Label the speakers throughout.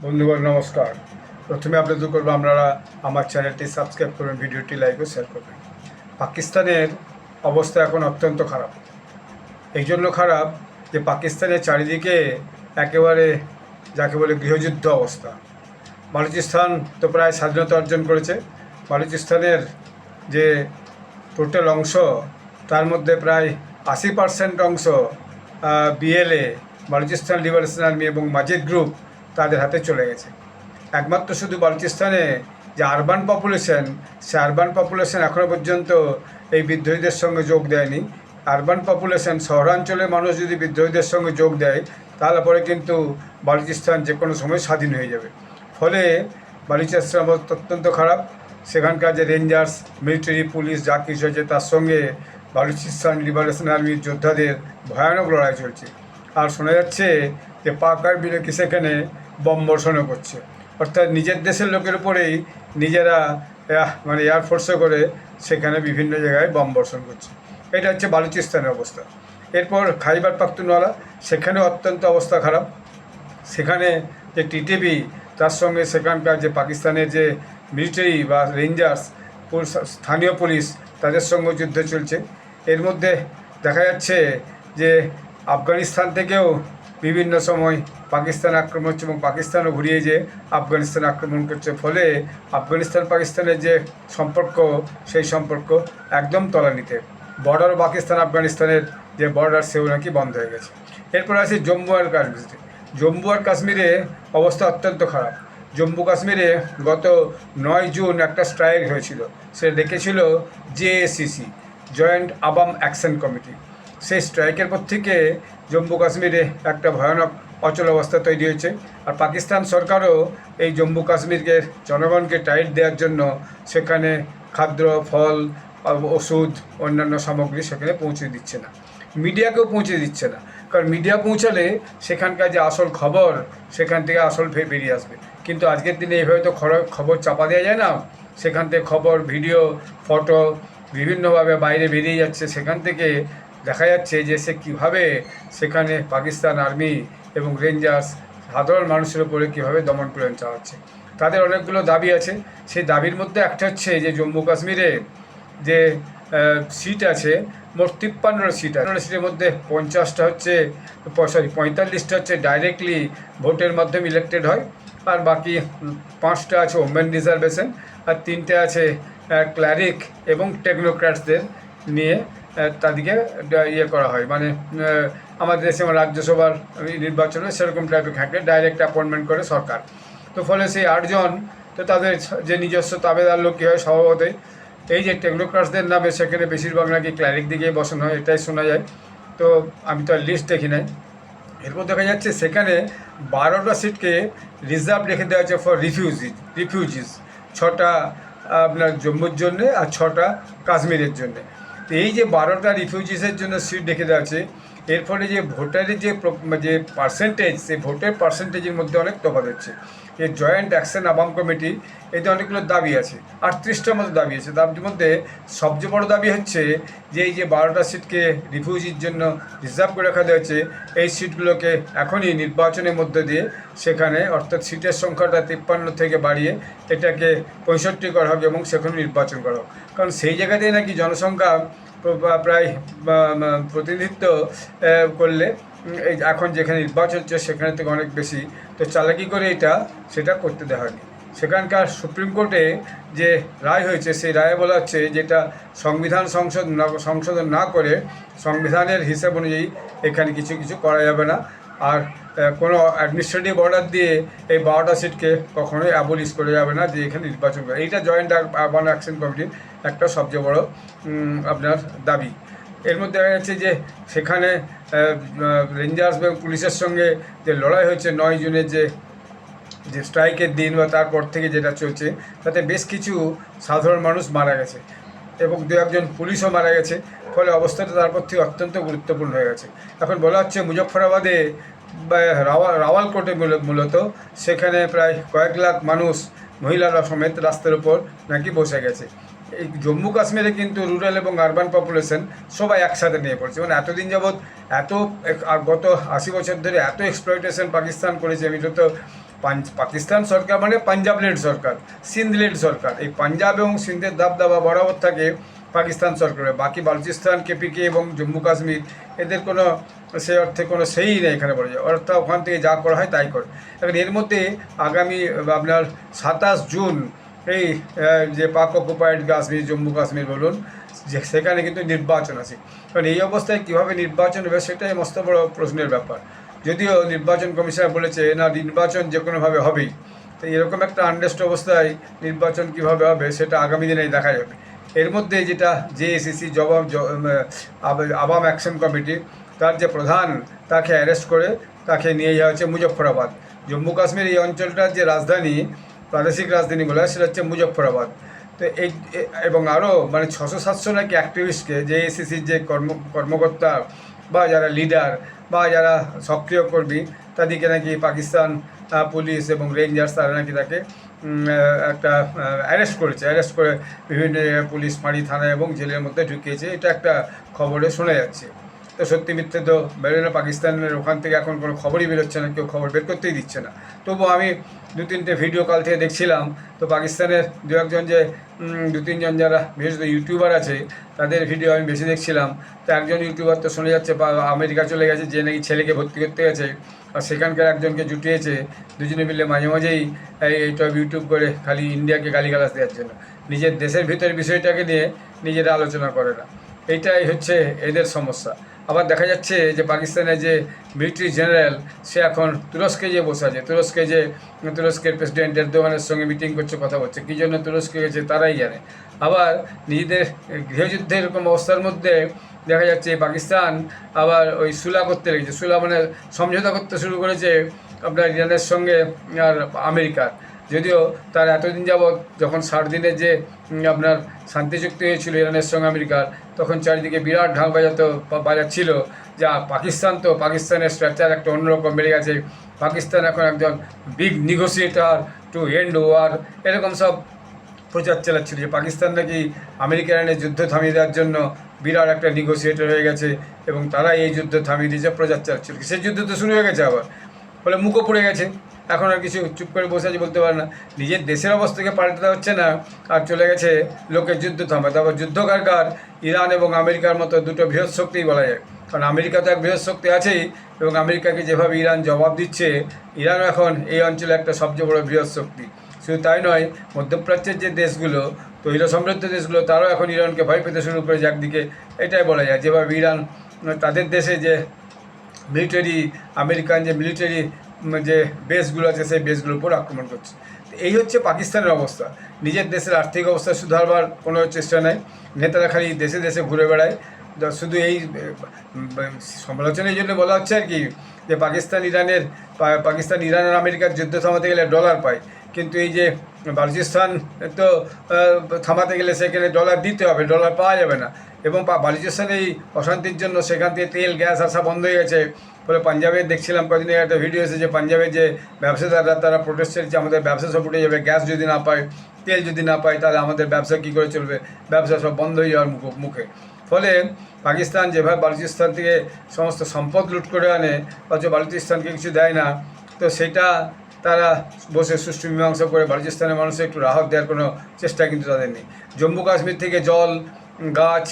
Speaker 1: বন্ধুগণ নমস্কার। প্রথমে আবেদন করবো আপনারা আমার চ্যানেলটি সাবস্ক্রাইব করবেন, ভিডিওটি লাইক ও শেয়ার করবেন। পাকিস্তানের অবস্থা এখন অত্যন্ত খারাপ। এই জন্য খারাপ যে পাকিস্তানের চারিদিকে একেবারে যাকে বলে গৃহযুদ্ধ অবস্থা। বালুচিস্তান তো প্রায় স্বাধীনতা অর্জন করেছে। বালুচিস্তানের যে টোটাল অংশ তার মধ্যে প্রায় 80% অংশ বিএলএ, বালুচিস্তান লিবারেশন আর্মি এবং মাজিদ গ্রুপ তাদের হাতে চলে গেছে। একমাত্র শুধু বালুচিস্তানে যে আরবান পপুলেশন, সে আরবান পপুলেশন এখনও পর্যন্ত এই বিদ্রোহীদের সঙ্গে যোগ দেয়নি। আরবান পপুলেশন, শহরাঞ্চলের মানুষ যদি বিদ্রোহীদের সঙ্গে যোগ দেয় তাহলে পরে কিন্তু বালুচিস্তান যে কোনো সময় স্বাধীন হয়ে যাবে। ফলে বালুচিস্তান অবস্থা অত্যন্ত খারাপ। সেখানকার যে রেঞ্জার্স, মিলিটারি, পুলিশ যা কিছু হয়েছে তার সঙ্গে বালুচিস্তান লিবারেশন আর্মির যোদ্ধাদের ভয়ানক লড়াই চলছে। আর শোনা যাচ্ছে যে পাক আর্মিরা কি সেখানে বম বর্ষণও করছে, অর্থাৎ নিজের দেশের লোকের উপরেই নিজেরা মানে এয়ারফোর্সে করে সেখানে বিভিন্ন জায়গায় বম বর্ষণ করছে। এটা হচ্ছে বালুচিস্তানের অবস্থা। এরপর খাইবার পাখতুনওয়ালা, সেখানেও অত্যন্ত অবস্থা খারাপ। সেখানে যে টিটিপি, তার সঙ্গে সেখানকার যে পাকিস্তানের যে মিলিটারি বা রেঞ্জার্স, স্থানীয় পুলিশ, তাদের সঙ্গে যুদ্ধ চলছে। এর মধ্যে দেখা যাচ্ছে যে আফগানিস্তান থেকেও বিভিন্ন সময় পাকিস্তান আক্রমণ হচ্ছে এবং পাকিস্তানও ঘুরিয়ে যে আফগানিস্তান আক্রমণ করছে। ফলে আফগানিস্তান পাকিস্তানের যে সম্পর্ক, সেই সম্পর্ক একদম তলানিতে। বর্ডার পাকিস্তান আফগানিস্তানের যে বর্ডার, সেও নাকি বন্ধ হয়ে গেছে। এরপর আছে জম্মু আর কাশ্মীর। জম্মু আর কাশ্মীরে অবস্থা অত্যন্ত খারাপ। জম্মু কাশ্মীরে গত 9 জুন একটা স্ট্রাইক হয়েছিল। সে ডেকেছিল জেএসিসি, জয়েন্ট আবাম অ্যাকশন কমিটি। সেই স্ট্রাইকের পর থেকে জম্মু কাশ্মীরে একটা ভয়ানক অচল অবস্থা তৈরি হয়েছে। আর পাকিস্তান সরকারও এই জম্মু কাশ্মীরকে জনগণকে টাইট দেওয়ার জন্য সেখানে খাদ্য, ফল, ওষুধ, অন্যান্য সামগ্রী সেখানে পৌঁছে দিচ্ছে না। মিডিয়াকেও পৌঁছে দিচ্ছে না, কারণ মিডিয়া পৌঁছালে সেখানকার যে আসল খবর, সেখান থেকে আসল বেরিয়ে আসবে। কিন্তু আজকের দিনে এইভাবে তো খবর চাপা দেওয়া যায় না। সেখান থেকে খবর, ভিডিও, ফটো বিভিন্নভাবে বাইরে বেরিয়ে যাচ্ছে। সেখান থেকে দেখা যাচ্ছে যে সে কীভাবে সেখানে পাকিস্তান আর্মি এবং রেঞ্জার্স সাধারণ মানুষের উপরে কীভাবে দমন পীড়ন চালাচ্ছে। তাদের অনেকগুলো দাবি আছে। সেই দাবির মধ্যে একটা হচ্ছে যে জম্মু কাশ্মীরে যে সিট আছে, মোট 53টা সিট আছে। সিটের মধ্যে 50টা হচ্ছে 45টা হচ্ছে ডাইরেক্টলি ভোটের মাধ্যমে ইলেক্টেড হয়, আর বাকি 5টা আছে ওমেন রিজার্ভেশন, আর 3টে আছে ক্লারিক এবং টেকনোক্র্যাটসদের নিয়ে তাদেরকে ইয়ে করা হয়। মানে আমাদের দেশে রাজ্যসভার নির্বাচনে সেরকম টাইপের থাকে, ডাইরেক্ট অ্যাপয়েন্টমেন্ট করে সরকার। তো ফলে সেই 8জন, তো তাদের যে নিজস্ব তাবেদার লোক কী হয় স্বভাবতই। এই যে টেকনোক্রাটসদের নামে সেখানে বেশিরভাগ নাকি ক্লারিক দিকে বসানো হয়, এটাই শোনা যায়। তো আমি তো আর লিস্ট দেখি নাই। এরপর দেখা যাচ্ছে সেখানে 12টা সিটকে রিজার্ভ রেখে দেওয়া হয়েছে ফর রিফিউজিস। 6টা আপনার জম্মুর জন্যে আর 6টা কাশ্মীরের জন্যে। তো এই যে 12টা রিফিউজিসের জন্য সিট রেখে দেওয়া আছে, এর ফলে যে ভোটারের যে পার্সেন্টেজ, সেই ভোটের পার্সেন্টেজের মধ্যে অনেক তফাৎ হচ্ছে। এই জয়েন্ট অ্যাকশন আবাম কমিটি, এতে অনেকগুলো দাবি আছে, 38টার মতো দাবি আছে। দাবির মধ্যে সবচেয়ে বড় দাবি হচ্ছে যে এই যে 12টা সিটকে রিফিউজির জন্য রিজার্ভ করে রাখা হয়েছে, এই সিটগুলোকে এখনই নির্বাচনের মধ্যে দিয়ে সেখানে, অর্থাৎ সিটের সংখ্যাটা 53 থেকে বাড়িয়ে এটাকে 65 করা হবে এবং সেখানে নির্বাচন করা হবে। কারণ সেই জায়গাতেই নাকি জনসংখ্যা প্রায় প্রতিনিধিত্ব করলে এই এখন যেখানে নির্বাচন হচ্ছে সেখানে থেকে অনেক বেশি। তো চালাকি করে সেটা করতে দেওয়া হয়নি। সেখানকার সুপ্রিম কোর্টে যে রায় হয়েছে, সেই রায়ে বলা হচ্ছে যেটা সংশোধন না করে সংবিধানের হিসাব অনুযায়ী এখানে কিছু কিছু করা যাবে না। আর কোনো অ্যাডমিনিস্ট্রেটিভ অর্ডার দিয়ে এই 12টা সিটকে কখনোই অ্যাবলিশ করে যাবে না, যে এখানে নির্বাচন করে। এইটা জয়েন্ট আরবান অ্যাকশন কমিটির একটা সবচেয়ে বড় আপনার দাবি। এর মধ্যে দেখা যাচ্ছে যে সেখানে রেঞ্জার্স এবং পুলিশের সঙ্গে যে লড়াই হয়েছে 9 জুনের যে স্ট্রাইকের দিন বা তারপর থেকে যেটা চলছে, তাতে বেশ কিছু সাধারণ মানুষ মারা গেছে এবং 2-1জন পুলিশও মারা গেছে। ফলে অবস্থাটা তারপর থেকে অত্যন্ত গুরুত্বপূর্ণ হয়ে গেছে। এখন বলা হচ্ছে মুজফ্ফরাবাদে বা রাওয়ালকোটে মূলত সেখানে প্রায় কয়েক লাখ মানুষ, মহিলারা সমেত রাস্তার উপর নাকি বসে গেছে। এই জম্মু কাশ্মীরে কিন্তু রুরাল এবং আরবান পপুলেশন সবাই একসাথে নিয়ে পড়ছে। মানে এতদিন যাবৎ গত 80 বছর ধরে এত এক্সপ্লয়টেশন পাকিস্তান করেছে, আমি যত পাকিস্তান সরকার মানে পাঞ্জাব লেড সরকার, সিন্ধ লেড সরকার। এই পাঞ্জাব এবং সিন্ধের দাবদাবা বরাবর থাকে পাকিস্তান সরকারের। বাকি বালুচিস্তান, কেপিকে এবং জম্মু কাশ্মীর এদের কোনো সে অর্থে কোনো সেই নেই এখানে বলা যায়, অর্থাৎ ওখান থেকে যা করা হয় তাই করে। এখন এর মধ্যে আগামী আপনার 27 জুন এই যে পাক অকুপাইড কাশ্মীর, জম্মু কাশ্মীর বলুন, যে সেখানে কিন্তু নির্বাচন আছে। কারণ এই অবস্থায় কীভাবে নির্বাচন হবে সেটাই মস্ত বড় প্রশ্নের ব্যাপার। যদিও নির্বাচন কমিশনার বলেছে না, নির্বাচন যে কোনোভাবে হবেই। তো এরকম একটা আনরেস্ট অবস্থায় নির্বাচন কীভাবে হবে সেটা আগামী দিনেই দেখা যাবে। এর মধ্যে যেটা জেএসিসি আবাম অ্যাকশন কমিটি, তার যে প্রধান, তাকে অ্যারেস্ট করে তাকে নিয়ে যাওয়া হচ্ছে মুজফ্ফরাবাদ। জম্মু কাশ্মীর এই অঞ্চলটার যে রাজধানী, প্রাদেশিক রাজধানী বলা হয়, সেটা হচ্ছে মুজফ্ফরাবাদ। তো এই এবং আরও মানে 600-700 নাকি অ্যাক্টিভিস্টকে জেএসিসির যে কর্মকর্তা বা যারা লিডার বা যারা সক্রিয় কর্মী, তাদেরকে নাকি পাকিস্তান পুলিশ এবং রেঞ্জার্স তারা নাকি তাকে একটা অ্যারেস্ট করেছে। অ্যারেস্ট করে বিভিন্ন পুলিশ ফাঁড়ি, থানা এবং জেলের মধ্যে ঢুকিয়েছে। এটা একটা খবরে শোনা যাচ্ছে। তো সত্যি মিথ্যে তো বেরোয় না। পাকিস্তানের ওখান থেকে এখন কোনো খবরই বেরোচ্ছে না, কেউ খবর বের করতেই দিচ্ছে না। তবুও আমি 2-3টে ভিডিও কাল থেকে দেখছিলাম, তো পাকিস্তানের দু তিনজন যারা বিশেষত ইউটিউবার আছে, তাদের ভিডিও আমি বেশি দেখছিলাম। তো একজন ইউটিউবার তো শোনা যাচ্ছে আমেরিকা চলে গেছে, যে নাকি ছেলেকে ভর্তি করতে গেছে, আর সেখানকার একজনকে জুটিয়েছে। দুজনে মিলে মাঝে মাঝেই এইটা ইউটিউব করে খালি ইন্ডিয়াকে গালিগালাজ দেওয়ার জন্য, নিজের দেশের ভিতরের বিষয়টাকে নিয়ে নিজেরা আলোচনা করে না। এইটাই হচ্ছে এদের সমস্যা। আবার দেখা যাচ্ছে যে পাকিস্তানের যে মিলিটারি জেনারেল, সে এখন তুরস্কে যে বসে আছে, তুরস্কের প্রেসিডেন্ট এরদোগানের সঙ্গে মিটিং করছে, কথা বলছে। কী জন্য তুরস্কে গেছে তারাই জানে। আবার নিজেদের গৃহযুদ্ধের এরকম অবস্থার মধ্যে দেখা যাচ্ছে পাকিস্তান আবার ওই সুলা করতে লেগেছে। সুলা মানে সমঝোতা করতে শুরু করেছে আপনার ইরানের সঙ্গে আর আমেরিকার। যদিও তার এতদিন যাবৎ যখন 60 দিনের যে আপনার শান্তি চুক্তি হয়েছিল ইরানের সঙ্গে আমেরিকার, তখন চারিদিকে বিরাট ঢাক বাজাচ্ছিল। যা পাকিস্তানের স্ট্রাকচার একটা অন্যরকম বেড়ে গেছে। পাকিস্তান এখন একজন বিগ নিগোসিয়েটার টু এন্ড ওয়ার, এরকম সব প্রচার চালাচ্ছিল যে পাকিস্তান নাকি আমেরিকা ইরানের যুদ্ধ থামিয়ে দেওয়ার জন্য বিরাট একটা নিগোসিয়েটর হয়ে গেছে এবং তারা এই যুদ্ধ থামিয়ে দিয়েছে, প্রচার চালাচ্ছিল। সেই যুদ্ধ তো শুরু হয়ে গেছে আবার, ফলে মুখও পড়ে গেছে। এখন আর কিছু চুপ করে বসে আছে বলতে পারে না। নিজের দেশের অবস্থাকে পাল্টাতে হচ্ছে না, আর চলে গেছে লোকের যুদ্ধ থামা। তারপর যুদ্ধকারকার ইরান এবং আমেরিকার মতো দুটো বৃহৎ শক্তিই বলা যায়। কারণ আমেরিকা তো এক বৃহৎ শক্তি আছেই, এবং আমেরিকাকে যেভাবে ইরান জবাব দিচ্ছে, ইরানও এখন এই অঞ্চলে একটা সবচেয়ে বড় বৃহৎ শক্তি। শুধু তাই নয়, মধ্যপ্রাচ্যের যে দেশগুলো, তৈল সমৃদ্ধ দেশগুলো, তারাও এখন ইরানকে ভয় পেতে শুরু করেছে একদিকে। এটাই বলা যায়, যেভাবে ইরান তাদের দেশে যে মিলিটারি, আমেরিকান যে মিলিটারি যে বেসগুলো আছে, সেই বেসগুলোর উপর আক্রমণ করছে। এই হচ্ছে পাকিস্তানের অবস্থা। নিজের দেশের আর্থিক অবস্থা সুধারবার কোনো চেষ্টা নেই। নেতারা খালি দেশে দেশে ঘুরে বেড়ায়। শুধু এই সমালোচনা এই জন্য বলা হচ্ছে আর কি, যে পাকিস্তান ইরান আর আমেরিকার যুদ্ধ থামাতে গেলে ডলার পায়, কিন্তু এই যে বালুচিস্তান তো থামাতে গেলে সেখানে ডলার দিতে হবে, ডলার পাওয়া যাবে না। এবং বালুচিস্তান এই অশান্তির জন্য সেখান থেকে তেল গ্যাস আসা বন্ধ হয়ে গেছে। ফলে পাঞ্জাবে দেখছিলাম কদিন আগে একটা ভিডিও এসেছে, পাঞ্জাবের যে ব্যবসাদাররা তারা প্রোটেস্ট করছে, আমাদের ব্যবসা সব উঠে যাবে, গ্যাস যদি না পায়, তেল যদি না পায়, তাহলে আমাদের ব্যবসা কী করে চলবে, ব্যবসা সব বন্ধ হয়ে যাওয়ার মুখে। ফলে পাকিস্তান যেভাবে বালুচিস্তান থেকে সমস্ত সম্পদ লুট করে আনে, অথচ বালুচিস্তানকে কিছু দেয় না, তো সেটা তারা বসে সুষ্ঠু মীমাংসা করে বালুচিস্তানের মানুষের একটু রাহত দেওয়ার কোনো চেষ্টা কিন্তু তাদের নেই। জম্মু কাশ্মীর থেকে জল, গাছ,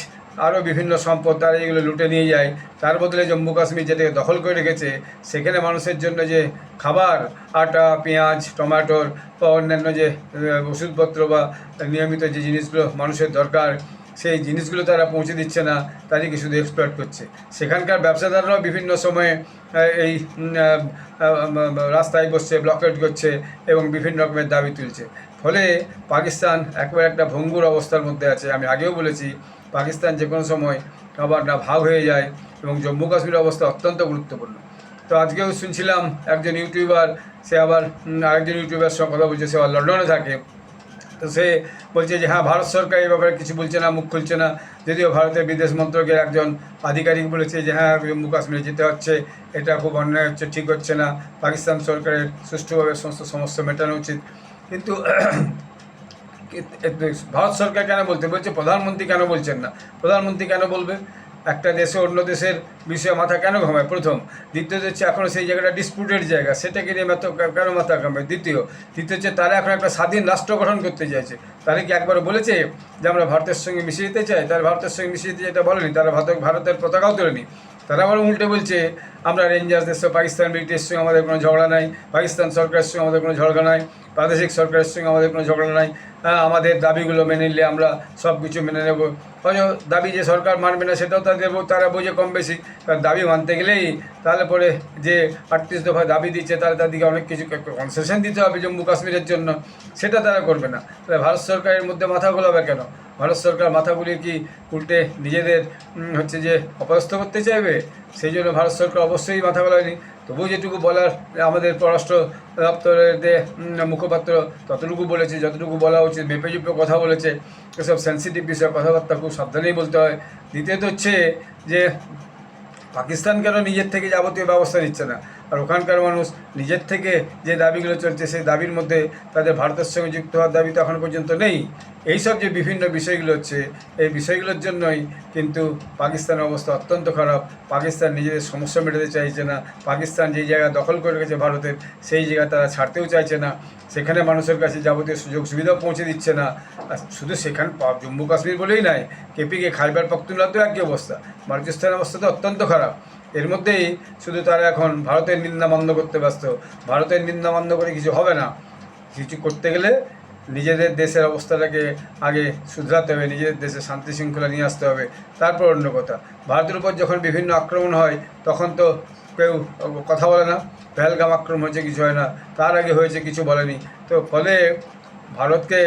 Speaker 1: আরও বিভিন্ন সম্পদ তারা এগুলো লুটে নিয়ে যায়। তার বদলে জম্মু কাশ্মীর যেটাকে দখল করে রেখেছে, সেখানে মানুষের জন্য যে খাবার, আটা, পেঁয়াজ, টমেটোর বা অন্যান্য যে ওষুধপত্র বা নিয়মিত যে জিনিসগুলো মানুষের দরকার, সেই জিনিসগুলো তারা পৌঁছে দিচ্ছে না, তাদেরকে শুধু এক্সপ্লয়েট করছে। সেখানকার ব্যবসাদাররাও বিভিন্ন সময়ে এই রাস্তায় বসছে, ব্লকেট করছে এবং বিভিন্ন রকমের দাবি তুলছে। ফলে পাকিস্তান একবার একটা ভঙ্গুর অবস্থার মধ্যে আছে। আমি আগেও বলেছি, পাকিস্তান যে কোনো সময় আবার না ভাগ হয়ে যায়, এবং জম্মু কাশ্মীরের অবস্থা অত্যন্ত গুরুত্বপূর্ণ। তো আজকেও শুনছিলাম একজন ইউটিউবার, সে আবার আরেকজন ইউটিউবার সঙ্গে কথা বলছে, সে আবার লন্ডনে থাকে। তো সে বলছে যে হ্যাঁ, ভারত সরকার এই ব্যাপারে কিছু বলছে না, মুখ খুলছে না। যদিও ভারতের বিদেশ মন্ত্রকের একজন আধিকারিক বলেছে যে হ্যাঁ, জম্মু কাশ্মীরে যেতে হচ্ছে, এটা খুব অন্যায় হচ্ছে, ঠিক হচ্ছে না, পাকিস্তান সরকারের সুষ্ঠুভাবে সমস্ত সমস্যা মেটানো উচিত। কিন্তু ভারত সরকার কেন বলছে, প্রধানমন্ত্রী কেন বলছেন না? প্রধানমন্ত্রী কেন বলবে? একটা দেশে অন্য দেশের বিষয়ে মাথা কেন ঘামায় প্রথম। দ্বিতীয়ত হচ্ছে এখনও সেই জায়গাটা ডিসপুটেড জায়গা, সেটাকে নিয়ে কেন মাথা ঘামায় তৃতীয় হচ্ছে তারা এখন একটা স্বাধীন রাষ্ট্র গঠন করতে চাইছে। তারা কি একবার বলেছে যে আমরা ভারতের সঙ্গে মিশিয়ে যেতে চাই? তারা ভারতের সঙ্গে মিশিয়ে যেতে এটা বলেনি, তারা ভারতের পতাকাও তোলেনি। তারা আবার উল্টে বলছে আমরা রেঞ্জার্সদের সঙ্গে, পাকিস্তান ব্রিটিশের সঙ্গে আমাদের কোনো ঝগড়া নাই, পাকিস্তান সরকারের সঙ্গে আমাদের কোনো ঝগড়া নাই, প্রাদেশিক সরকারের সঙ্গে আমাদের কোনো ঝগড়া নাই, আমাদের দাবিগুলো মেনে নিলে আমরা সব কিছু মেনে নেব। হয়তো দাবি যে সরকার মানবে না সেটাও তারা বোঝে কম বেশি, কারণ দাবি মানতে গেলেই তাহলে পরে যে 38 দফা দাবি দিচ্ছে তাহলে তাদেরকে অনেক কিছু কনসেশন দিতে হবে জম্মু কাশ্মীরের জন্য, সেটা তারা করবে না। তাহলে ভারত সরকারের মধ্যে মাথা গোলাবে কেন? ভারত সরকার মাথাগুলি কি উল্টে নিজেদের হচ্ছে যে অপদস্থ করতে চাইবে? সেই জন্য ভারত সরকার অবশ্যই মাথা গোলায়নি। তবুও যেটুকু বলার আমাদের পররাষ্ট্র দপ্তরের মুখপাত্র ততটুকু বলেছে যতটুকু বলা উচিত, মেপে চুপে কথা বলেছে। এসব সেন্সিটিভ বিষয়ে কথাবার্তা খুব সাবধানেই বলতে হয়। দ্বিতীয়ত হচ্ছে যে পাকিস্তান কেন নিজের থেকে যাবতীয় ব্যবস্থা নিচ্ছে না? আর ওখানকার মানুষ নিজের থেকে যে দাবিগুলো চলছে সেই দাবির মধ্যে তাদের ভারতের সঙ্গে যুক্ত হওয়ার দাবি তো এখন পর্যন্ত নেই। এইসব যে বিভিন্ন বিষয়গুলো হচ্ছে, এই বিষয়গুলোর জন্যই কিন্তু পাকিস্তানের অবস্থা অত্যন্ত খারাপ। পাকিস্তান নিজেদের সমস্যা মেটাতে চাইছে না। পাকিস্তান যেই জায়গা দখল করে রেখেছে ভারতের, সেই জায়গা তারা ছাড়তেও চাইছে না। সেখানে মানুষের কাছে যাবতীয় সুযোগ সুবিধাও পৌঁছে দিচ্ছে না। আর শুধু সেখানে জম্মু কাশ্মীর বলেই নয়, কেপিকে খাইবার পাখতুনখোয়াতেও একই অবস্থা। বালুচিস্তানের অবস্থা তো অত্যন্ত খারাপ। এর মধ্যেই শুধু তারা এখন ভারতের নিন্দা বন্ধ করতে ব্যস্ত। ভারতের নিন্দা বন্ধ করে কিছু হবে না। কিছু করতে গেলে নিজেদের দেশের অবস্থাটাকে আগে শুধরাতে হবে, নিজেদের দেশে শান্তি শৃঙ্খলা নিয়ে আসতে হবে, তারপর অন্য কথা। ভারতের উপর যখন বিভিন্ন আক্রমণ হয় তখন তো কেউ কথা বলে না। পেহেলগাম আক্রমণ হয়েছে, কিছু হয় না, তার আগে হয়েছে, কিছু বলেনি। তো ফলে ভারতকে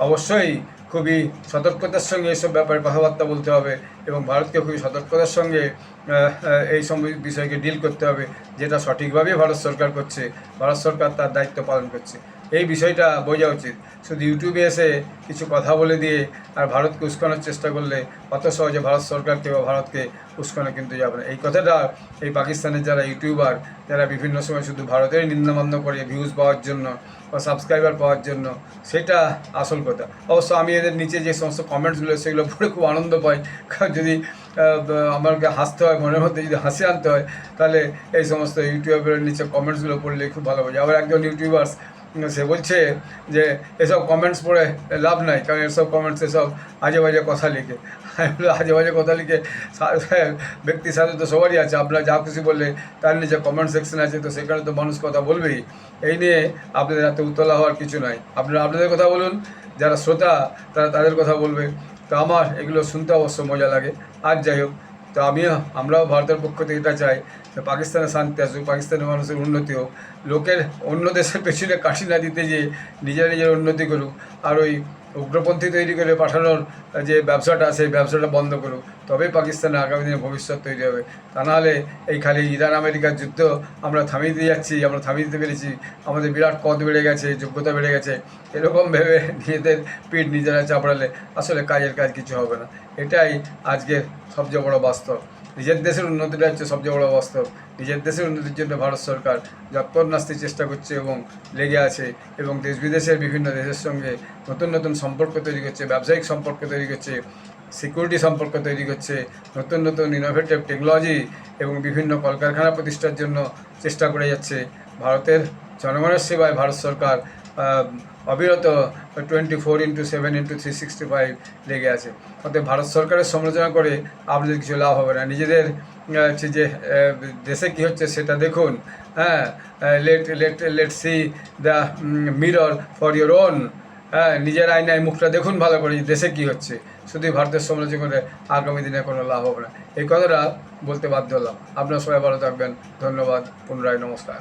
Speaker 1: অবশ্যই খুবই সতর্কতার সঙ্গে এইসব ব্যাপারে কথাবার্তা বলতে হবে এবং ভারতকে খুবই সতর্কতার সঙ্গে এই সব বিষয়কে ডিল করতে হবে, যেটা সঠিকভাবেই ভারত সরকার করছে। ভারত সরকার তার দায়িত্ব পালন করছে, এই বিষয়টা বোঝা উচিত। শুধু ইউটিউবে এসে কিছু কথা বলে দিয়ে আর ভারতকে উস্কানোর চেষ্টা করলে অত সহজে ভারত সরকারকে বা ভারতকে উস্কানো কিন্তু যাবে না। এই কথাটা এই পাকিস্তানের যারা ইউটিউবার, যারা বিভিন্ন সময় শুধু ভারতের নিন্দামান্য করে ভিউজ পাওয়ার জন্য বা সাবস্ক্রাইবার পাওয়ার জন্য, সেটা আসল কথা। অবশ্য আমি এদের নিচে যে সমস্ত কমেন্টসগুলো সেগুলো পড়ে খুব আনন্দ পাই। কারণ যদি আমাকে হাসতে হয়, মনের মধ্যে যদি হাসি আনতে হয়, তাহলে এই সমস্ত ইউটিউবের নিচে কমেন্টসগুলো পড়লে খুব ভালো বোঝে। আবার একজন ইউটিউবার্স সে বলছে যে এসব কমেন্টস পড়ে লাভ নাই, কারণ এসব কমেন্টস এসব আজে বাজে কথা লিখে। আজে বাজে কথা লিখে ব্যক্তির সাথে তো সবারই আছে, আপনারা যা খুশি বললে তার নিচে কমেন্ট সেকশন আছে, তো সেখানে তো মানুষ কথা বলবেই। এই নিয়ে আপনাদের এত উতলা হওয়ার কিছু নাই। আপনারা আপনাদের কথা বলুন, যারা শ্রোতা তারা তাদের কথা বলবে। তো আমার এগুলো শুনতে অবশ্য মজা লাগে। আর যাই হোক, তো আমরাও ভারতের পক্ষ থেকে এটা চাই যে পাকিস্তানে শান্তি আসুক, পাকিস্তানের মানুষের উন্নতি হোক, লোকের অন্য দেশের পেছনে কাঠি না দিতে যে নিজের উন্নতি করুক। আর ওই উগ্রপন্থী তৈরি করে পাঠানোর যে ব্যবসাটা, সেই ব্যবসাটা বন্ধ করুক, তবেই পাকিস্তানের আগামী দিনে ভবিষ্যৎ তৈরি হবে। তা নাহলে এই খালি ইরান আমেরিকার যুদ্ধ আমরা থামিয়ে দিয়ে যাচ্ছি, আমরা থামিয়ে দিতে পেরেছি, আমাদের বিরাট পদ বেড়ে গেছে, যোগ্যতা বেড়ে গেছে, এরকম ভেবে নিজেদের পিঠ নিজেরা চাপড়ালে আসলে কাজের কাজ কিছু হবে না। এটাই আজকের সবচেয়ে বড় বাস্তব। নিজের দেশের উন্নতিটা হচ্ছে সবচেয়ে বড় বাস্তব। নিজের দেশের উন্নতির জন্য ভারত সরকার যৎপরনাস্তি চেষ্টা করছে এবং লেগে আছে, এবং দেশ বিদেশের বিভিন্ন দেশের সঙ্গে নতুন নতুন সম্পর্ক তৈরি করছে, ব্যবসায়িক সম্পর্ক তৈরি করছে, সিকিউরিটি সম্পর্ক তৈরি করছে, নতুন নতুন ইনোভেটিভ টেকনোলজি এবং বিভিন্ন কলকারখানা প্রতিষ্ঠার জন্য চেষ্টা করে যাচ্ছে। ভারতের জনগণের সেবায় ভারত সরকার অবিরত 24/7/365 লেগে আছে। অর্থাৎ ভারত সরকারের সমালোচনা করে আপনাদের কিছু লাভ হবে না। নিজেদের হচ্ছে যে দেশে কী হচ্ছে সেটা দেখুন। হ্যাঁ, let see the mirror for your own. হ্যাঁ, নিজের আয়নায় মুখটা দেখুন ভালো করে দেশে কী হচ্ছে। শুধু ভারতের সমালোচনা করে আগামী দিনে কোনো লাভ হবে না। এই কথাটা বলতে বাধ্য হলাম। আপনারা সবাই ভালো থাকবেন। ধন্যবাদ। পুনরায় নমস্কার।